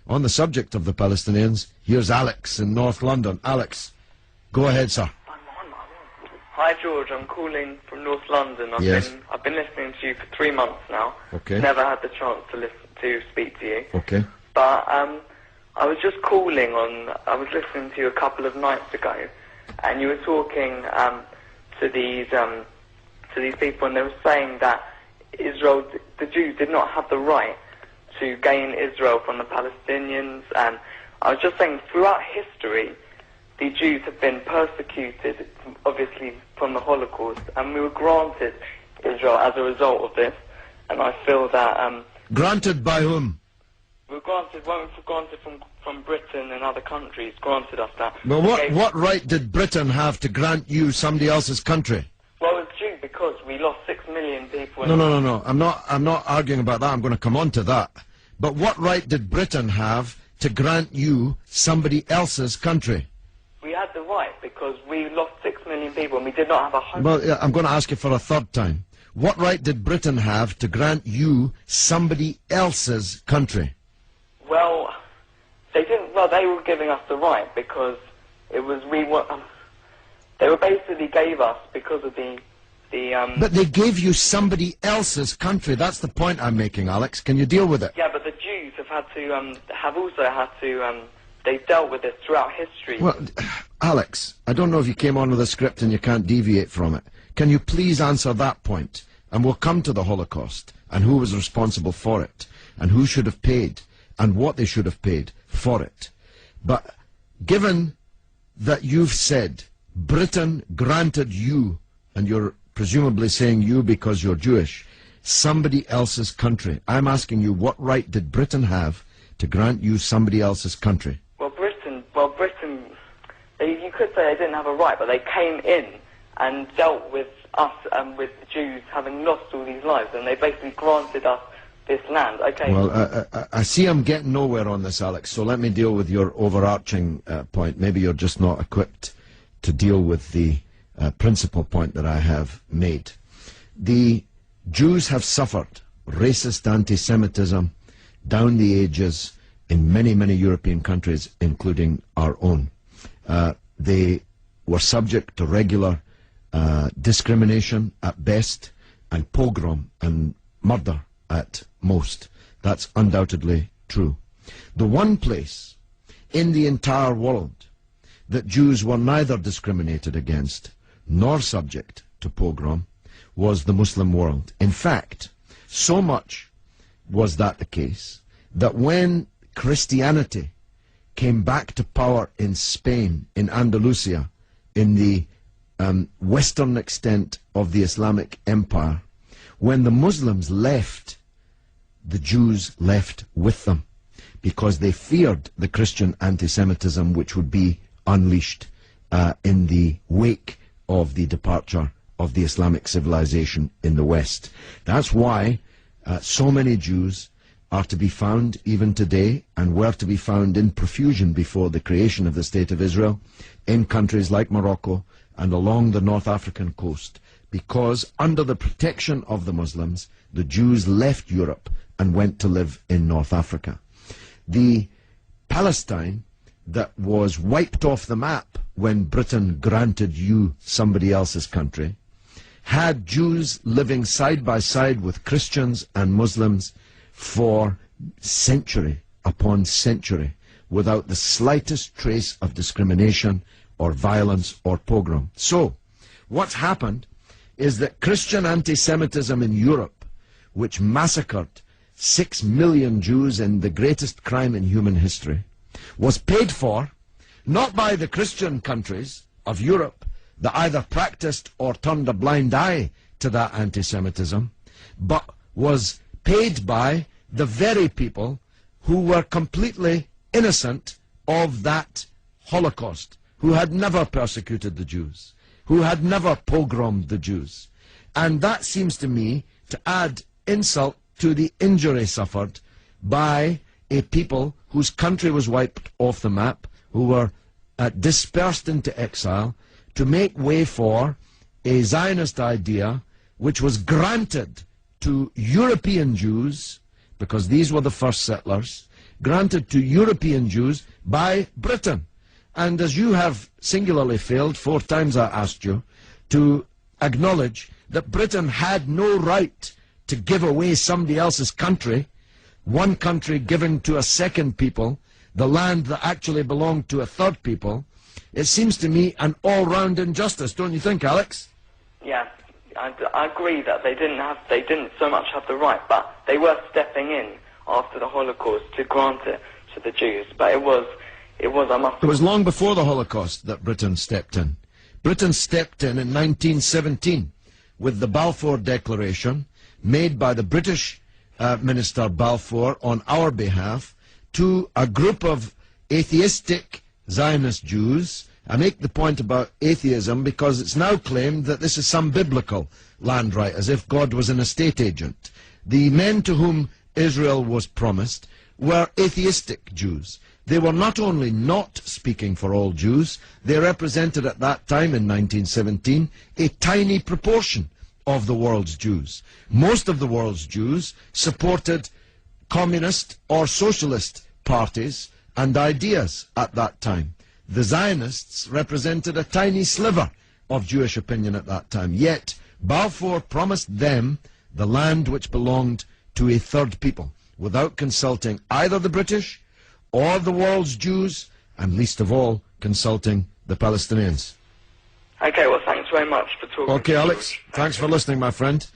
on the subject of the Palestinians. Here's Alex in North London. Alex, go ahead, sir. Hi George, I'm calling from North London. I've been listening to you for 3 months now. Okay. Never had the chance to speak to you. Okay. But I was just calling on. I was listening to you a couple of nights ago, and you were talking to these people, and they were saying that Israel, the Jews, did not have the right to gain Israel from the Palestinians. And I was just saying, throughout history, the Jews have been persecuted, obviously from the Holocaust, and we were granted Israel as a result of this. And I feel that granted by whom? We were granted from Britain and other countries. Granted us that. Well, what right did Britain have to grant you somebody else's country? Well, it's due because we lost 6 million people. No. I'm not arguing about that. I'm going to come on to that. But what right did Britain have to grant you somebody else's country? We had the right because we lost 6 million people and we did not have a home. Well, I'm going to ask you for a third time. What right did Britain have to grant you somebody else's country? Well, they didn't. Well, they were giving us the right because it was they were basically gave us because of the. But they gave you somebody else's country. That's the point I'm making, Alex. Can you deal with it? Yeah, but the Jews have also had to. They've dealt with this throughout history. Well, Alex, I don't know if you came on with a script and you can't deviate from it. Can you please answer that point? And we'll come to the Holocaust and who was responsible for it and who should have paid and what they should have paid for it. But given that you've said Britain granted you, and you're presumably saying you because you're Jewish, somebody else's country, I'm asking you, what right did Britain have to grant you somebody else's country? Britain, you could say they didn't have a right, but they came in and dealt with us and with the Jews having lost all these lives, and they basically granted us this land. Okay. Well, I see I'm getting nowhere on this, Alex, so let me deal with your overarching point. Maybe you're just not equipped to deal with the principal point that I have made. The Jews have suffered racist anti-Semitism down the ages in many, many European countries, including our own. They were subject to regular discrimination at best, and pogrom and murder at most. That's undoubtedly true. The one place in the entire world that Jews were neither discriminated against nor subject to pogrom was the Muslim world. In fact, so much was that the case that when Christianity came back to power in Spain, in Andalusia, in the western extent of the Islamic Empire, when the Muslims left, the Jews left with them because they feared the Christian anti-Semitism which would be unleashed in the wake of the departure of the Islamic civilization in the West. That's why so many Jews are to be found even today, and were to be found in profusion before the creation of the State of Israel, in countries like Morocco and along the North African coast, because under the protection of the Muslims, the Jews left Europe and went to live in North Africa. The Palestine that was wiped off the map when Britain granted you somebody else's country had Jews living side by side with Christians and Muslims for century upon century without the slightest trace of discrimination or violence or pogrom. So, what's happened is that Christian anti-Semitism in Europe, which massacred 6 million Jews in the greatest crime in human history, was paid for not by the Christian countries of Europe that either practiced or turned a blind eye to that anti-Semitism, but was paid by the very people who were completely innocent of that Holocaust, who had never persecuted the Jews, who had never pogromed the Jews. And that seems to me to add insult to the injury suffered by a people whose country was wiped off the map, who were dispersed into exile, to make way for a Zionist idea which was granted to European Jews, because these were the first settlers, granted to European Jews by Britain. And as you have singularly failed, 4 times I asked you, to acknowledge that Britain had no right to give away somebody else's country, one country giving to a second people, the land that actually belonged to a third people, it seems to me an all-round injustice, don't you think, Alex? Yeah, I agree that they didn't so much have the right, but they were stepping in after the Holocaust to grant it to the Jews. But it was long before the Holocaust that Britain stepped in. Britain stepped in 1917 with the Balfour Declaration made by the British Minister Balfour on our behalf to a group of atheistic Zionist Jews. I make the point about atheism because it's now claimed that this is some biblical land right, as if God was an estate agent. The men to whom Israel was promised were atheistic Jews. They were not only not speaking for all Jews, they represented at that time in 1917 a tiny proportion of the world's Jews. Most of the world's Jews supported communist or socialist parties and ideas at that time. The Zionists represented a tiny sliver of Jewish opinion at that time. Yet Balfour promised them the land which belonged to a third people, without consulting either the British or the world's Jews, and least of all, consulting the Palestinians. Okay, well, thanks very much for talking. Okay, Alex, thanks for listening, my friend.